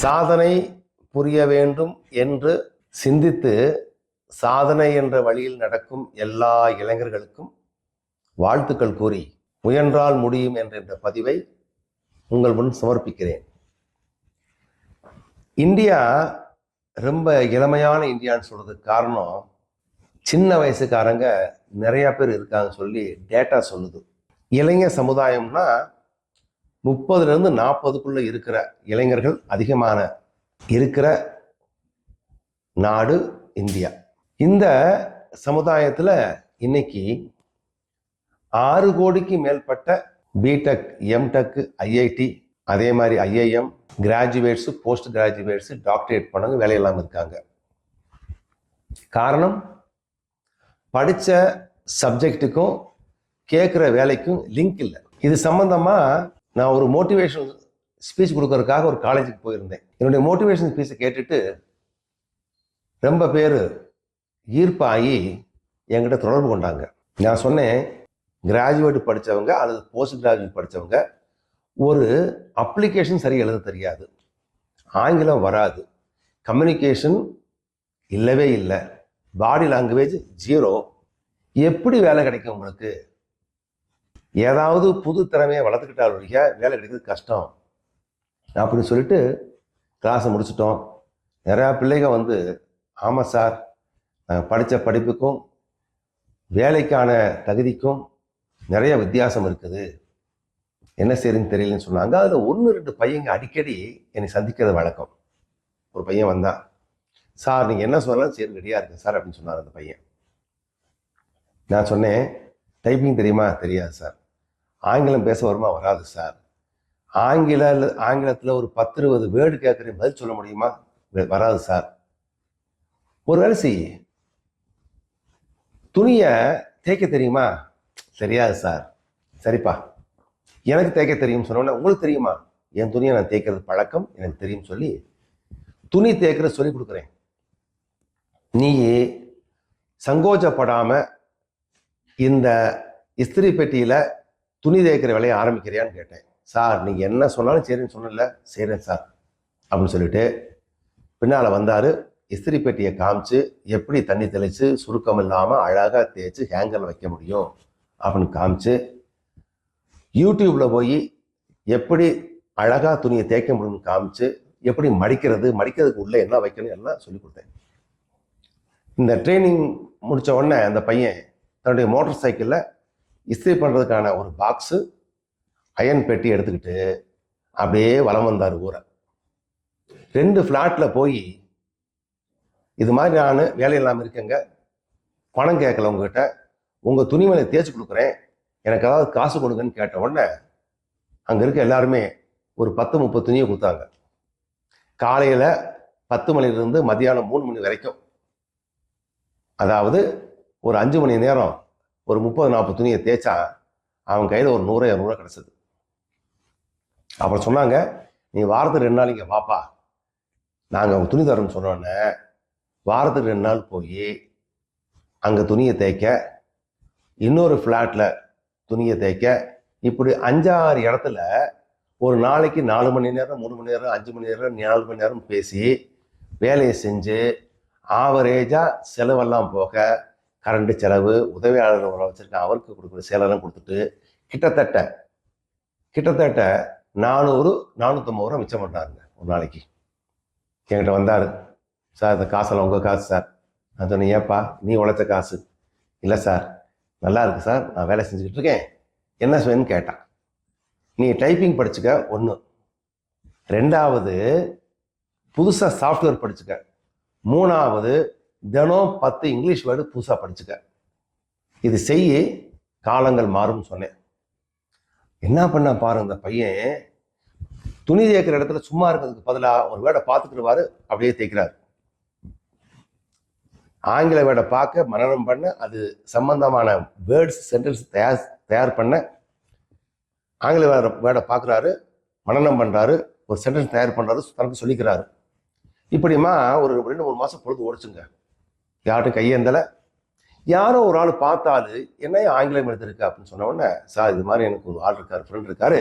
சாதனை புரிய வேண்டும் என்று சிந்தித்து சாதனை என்ற வழியில் நடக்கும் எல்லா இளைஞர்களுக்கும் வாழ்த்துக்கள் கூறி முயன்றால் முடியும் என்ற இந்த பதிவை உங்கள் முன் சமர்ப்பிக்கிறேன். இந்தியா ரொம்ப இளமையான இந்தியான்னு சொல்றதுக்கு காரணம், சின்ன வயசுக்காரங்க நிறைய பேர் இருக்காங்க சொல்லி டேட்டா சொல்லுது. இளைஞர் சமுதாயம்னா 30லேருந்து 40க்குள்ள இருக்கிற இளைஞர்கள் அதிகமான இருக்கிற நாடு இந்தியா. இந்த சமுதாயத்தில் இன்னைக்கு 6 கோடிக்கு மேற்பட்ட பிடெக், எம்டெக், ஐஐடி, அதே மாதிரி IIM graduates, post graduates, doctorate பண்ணவங்க வேலையெல்லாம் இருக்காங்க. காரணம், படித்த சப்ஜெக்டுக்கும் கேட்குற வேலைக்கும் லிங்க் இல்லை. இது சம்பந்தமாக நான் ஒரு மோட்டிவேஷனல் ஸ்பீச் கொடுக்கறதுக்காக ஒரு காலேஜுக்கு போயிருந்தேன். என்னுடைய மோட்டிவேஷன் ஸ்பீச்சை கேட்டுட்டு ரொம்ப பேர் ஈர்ப்பாகி என்கிட்ட தொடர்பு கொண்டாங்க. நான் சொன்னேன், கிராஜுவேட் படித்தவங்க அல்லது போஸ்ட் கிராஜுவேட் படித்தவங்க ஒரு அப்ளிகேஷன் சரி எழுத தெரியாது, ஆங்கிலம் வராது, கம்யூனிகேஷன் இல்லவே இல்லை, பாடி லாங்குவேஜ் 0, எப்படி வேலை கிடைக்கும் உங்களுக்கு? ஏதாவது புது திறமையை வளர்த்துக்கிட்டால் ஒழிய வேலை கிடைக்கிறது கஷ்டம் அப்படின்னு சொல்லிட்டு கிளாஸை முடிச்சிட்டோம். நிறையா பிள்ளைங்க வந்து, ஆமாம் சார், நாங்கள் படித்த படிப்புக்கும் வேலைக்கான தகுதிக்கும் நிறைய வித்தியாசம் இருக்குது, என்ன செய்யறதுன்னு தெரியலன்னு சொன்னாங்க. அதில் 1-2 பையங்க அடிக்கடி என்னை சந்திக்கிறது வழக்கம். ஒரு பையன் வந்தான், சார் நீங்கள் என்ன சொன்னாலும் சரி ரெடியாக இருக்கேன் சார் அப்படின்னு சொன்னார் அந்த பையன். நான் சொன்னேன், டைப்பிங் தெரியுமா? தெரியாது சார். ஆங்கிலம் பேச வருமா? வராது சார். ஆங்கிலத்தில் ஒரு 10-20 வேர்டு கேட்குறேன், பதில் சொல்ல முடியுமா? வராது சார். ஒரு வேலை செய், துணியை தேய்க்க தெரியுமா? தெரியாது சார். சரிப்பா, எனக்கு தேய்க்க தெரியும் சொன்னோன்னே, உங்களுக்கு தெரியுமா? என் துணியை நான் தேய்க்கிறது பழக்கம், எனக்கு தெரியும் சொல்லி துணி தேய்க்கிற சொல்லி கொடுக்குறேன். நீ சங்கோச்சப்படாமல் இந்த இஸ்திரி பெட்டியில் துணி தேய்க்கிற வேலையை ஆரம்பிக்கிறியான்னு கேட்டேன். சார் நீங்கள் என்ன சொன்னாலும் சரின்னு சொன்னல, சரிங்க சார் அப்படின்னு சொல்லிட்டு பின்னால் வந்தார். இஸ்திரி பெட்டியை காமிச்சு எப்படி தண்ணி தெளித்து சுருக்கம் இல்லாமல் அழகாக தேய்ச்சி ஹேங்கரில் வைக்க முடியும் அப்படின்னு காமிச்சு, யூடியூப்பில் போய் எப்படி அழகாக துணியை தேய்க்க முடியும்னு காமிச்சு, எப்படி மடிக்கிறதுக்கு உள்ளே என்ன வைக்கணும் எல்லாம் சொல்லி கொடுத்தேன். இந்த ட்ரைனிங் முடித்த உடனே அந்த பையன் தன்னுடைய மோட்டார் சைக்கிளில் இஸ்திரி பண்ணுறதுக்கான ஒரு பாக்ஸு, அயன் பெட்டி எடுத்துக்கிட்டு அப்படியே வலம் வந்தார் ஊரை. 2 ஃப்ளாட்டில் போய், இது மாதிரி நான் வேலை இல்லாமல் இருக்கேங்க, பணம் கேட்கல உங்ககிட்ட, உங்கள் துணிமலை தேய்ச்சி கொடுக்குறேன், எனக்கு ஏதாவது காசு கொடுங்கன்னு கேட்ட உடனே அங்கே இருக்க எல்லாருமே ஒரு 10-30 துணியை கொடுத்தாங்க. காலையில் 10 மணிலிருந்து மதியானம் 3 மணி வரைக்கும், அதாவது ஒரு 5 மணி நேரம் ஒரு 30-40 துணியை தேய்ச்சா அவன் கையில் ஒரு 100-200 கிடச்சிது. அப்புறம் சொன்னாங்க, நீ வாரத்துக்கு 2 நாள் இங்கே வாப்பா, நாங்கள் துணி தரோன்னு சொன்னோன்னே வாரத்துக்கு 2 நாள் போய் அங்கே துணியை தேய்க்க, இன்னொரு ஃப்ளாட்டில் துணியை தேய்க்க, இப்படி 5-6 இடத்துல ஒரு நாளைக்கு 4 மணி நேரம், 3 மணி நேரம், 5 மணி நேரம், 4 மணி நேரம் பேசி வேலையை செஞ்சு ஆவரேஜாக செலவெல்லாம் போக, கரண்ட் செலவு, உதவியாளர் வச்சுருக்கேன் அவருக்கு கொடுக்குற சேலெல்லாம் கொடுத்துட்டு கிட்டத்தட்ட 400-450 ரூபா மிச்சம் பண்ணாருங்க ஒரு நாளைக்கு. என்கிட்ட வந்தார், சார் இந்த காசெல்லாம் உங்கள் காசு சார். நான் சொன்னேன், ஏப்பா நீ உழைச்ச காசு? இல்லை சார், நல்லா இருக்கு சார், நான் வேலை செஞ்சுக்கிட்டு இருக்கேன், என்ன செய்வேன்னு கேட்டான். நீ டைப்பிங் படிச்சுக்க 1, 2வது புதுசாக சாஃப்ட்வேர் படிச்சுக்க, 3வது தினம் 10 இங்கிலீஷ் வேர்டு புதுசாக படிச்சுக்க, இது செய்ய காலங்கள் மாறும்னு சொன்னேன். என்ன பண்ண பாருங்க, இந்த பையன் துணி தேய்க்கிற இடத்துல சும்மா இருக்கிறதுக்கு பதிலாக ஒரு வேர்டை பார்த்துக்கிடுவாரு, அப்படியே தேய்க்கிறாரு. ஆங்கில வேர்டை பார்க்க மனனம் பண்ண, அது சம்பந்தமான வேர்ட்ஸ் சென்டென்ஸ் தயார் பண்ண, ஆங்கில வேர்டை பார்க்குறாரு, மனனம் பண்ணுறாரு, ஒரு சென்டென்ஸ் தயார் பண்ணுறாரு, தனக்கு சொல்லிக்கிறாரு. இப்படிமா ஒரு 2-3 மாதம் பொழுது ஓடிச்சுங்க. யார்ட்டும் கையேந்தலை. யாரோ ஒரு ஆள் பார்த்தாலு, என்ன ஆங்கிலம் எழுதிருக்கு அப்படின்னு சொன்ன உடனே, சார் இது மாதிரி எனக்கு ஒரு ஆள் இருக்கார், ஃப்ரெண்ட் இருக்காரு,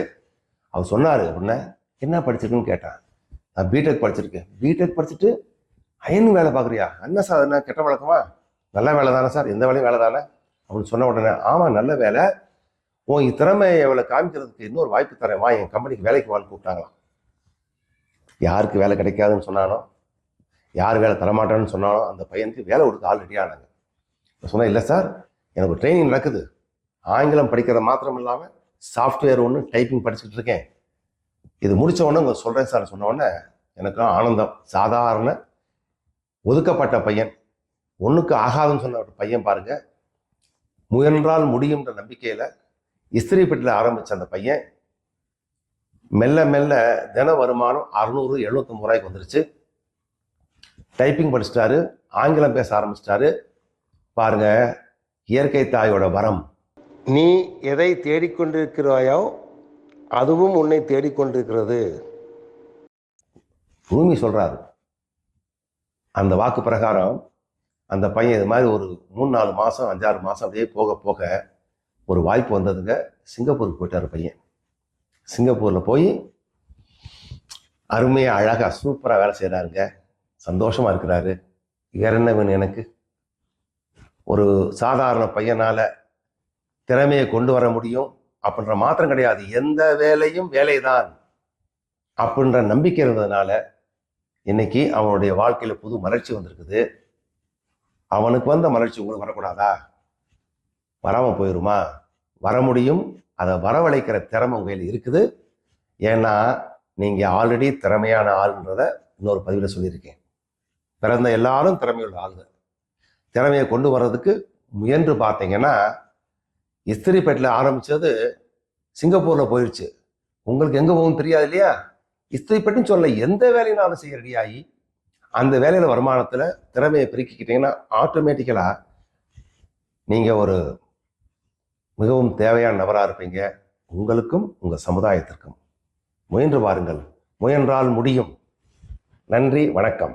அவர் சொன்னார் அப்படின்னா, என்ன படிச்சிருக்குன்னு கேட்டான். நான் பிடெக் படிச்சிருக்கேன். பிடெக் படிச்சுட்டு அயன் வேலை பார்க்குறியா? என்ன சார் என்ன கெட்ட வழக்கமா? நல்ல வேலை தானே சார், எந்த வேலையும் வேலை தானே அப்படின்னு சொன்ன உடனே, ஆமாம் நல்ல வேலை, உன் திறமையை எவ்வளோ காமிக்கிறதுக்கு இன்னொரு வாய்ப்பு தரேன், வா என் கம்பெனிக்கு வேலைக்கு வான்னு கூப்பிட்டாங்களாம். யாருக்கு வேலை கிடைக்காதுன்னு சொன்னானோ, யார் வேலை தரமாட்டான்னு சொன்னானோ அந்த பையனுக்கு வேலை கொடுக்க ஆல்ரெடி ஆனாங்க. சொன்னேன், இல்லை சார் எனக்கு ட்ரைனிங் நடக்குது, ஆங்கிலம் படிக்கிறது மாத்திரம் இல்லாமல் சாஃப்ட்வேர் ஒன்று டைப்பிங் படிச்சுட்டு இருக்கேன், இது முடித்த உடனே உங்க சொல்கிறேன் சார் சொன்ன உடனே எனக்கும் ஆனந்தம். சாதாரண ஒதுக்கப்பட்ட பையன், ஒன்றுக்கு ஆகாதுன்னு சொன்ன ஒரு பையன் பாருங்க, முயன்றால் முடியும்ன்ற நம்பிக்கையில் இஸ்திரி பெட்டியில் ஆரம்பித்த அந்த பையன் மெல்ல மெல்ல தின வருமானம் 600-750 ரூபாய்க்கு வந்துருச்சு. டைப்பிங் படிச்சிட்டாரு, ஆங்கிலம் பேச ஆரம்பிச்சிட்டாரு. பாருங்க, இயற்கை தாயோட வரம். நீ எதை தேடிக்கொண்டிருக்கிறாயோ அதுவும் உன்னை தேடிக்கொண்டிருக்கிறது. பூமி சொல்றாரு. அந்த வாக்கு பிரகாரம் அந்த பையன் இது மாதிரி ஒரு 3-4 மாதம் 5-6 மாதம் அப்படியே போக போக ஒரு வாய்ப்பு வந்ததுங்க. சிங்கப்பூருக்கு போயிட்டார் பையன். சிங்கப்பூரில் போய் அருமையாக அழகாக சூப்பராக வேலை செய்கிறாருங்க, சந்தோஷமாக இருக்கிறாரு. வேற என்ன வேணும் எனக்கு? ஒரு சாதாரண பையனால் திறமையை கொண்டு வர முடியும் அப்படின்ற மாத்திரம் கிடையாது, எந்த வேலையும் வேலைதான் அப்படின்ற நம்பிக்கை இருந்ததுனால இன்னைக்கு அவனுடைய வாழ்க்கையில் புது மலர்ச்சி வந்திருக்குது. அவனுக்கு வந்த மலர்ச்சி உங்களுக்கு வரக்கூடாதா? வராமல் போயிடுமா? வர முடியும். அதை வரவழைக்கிற திறமை உங்கள் இருக்குது. ஏன்னா நீங்கள் ஆல்ரெடி திறமையான ஆளுன்றத இன்னொரு பதிவில் சொல்லியிருக்கேன். பிறந்த எல்லாரும் திறமையுள்ள ஆளுங்க. திறமையை கொண்டு வர்றதுக்கு முயன்று பார்த்தீங்கன்னா, இஸ்திரிப்பேட்டில் ஆரம்பித்தது சிங்கப்பூரில் போயிடுச்சு. உங்களுக்கு எங்கே போகும் தெரியாது இல்லையா? இஸ்திரிப்பேட்டுன்னு சொல்ல, எந்த வேலையினாலும் செய்ய ரெடியாகி அந்த வேலையில் வருமானத்தில் திறமையை பெருக்கிக்கிட்டீங்கன்னா ஆட்டோமேட்டிக்கலாக நீங்கள் ஒரு மிகவும் தேவையான நபராக இருப்பீங்க. உங்களுக்கும் உங்கள் சமுதாயத்திற்கும். முயன்று பாருங்கள், முயன்றால் முடியும். நன்றி, வணக்கம்.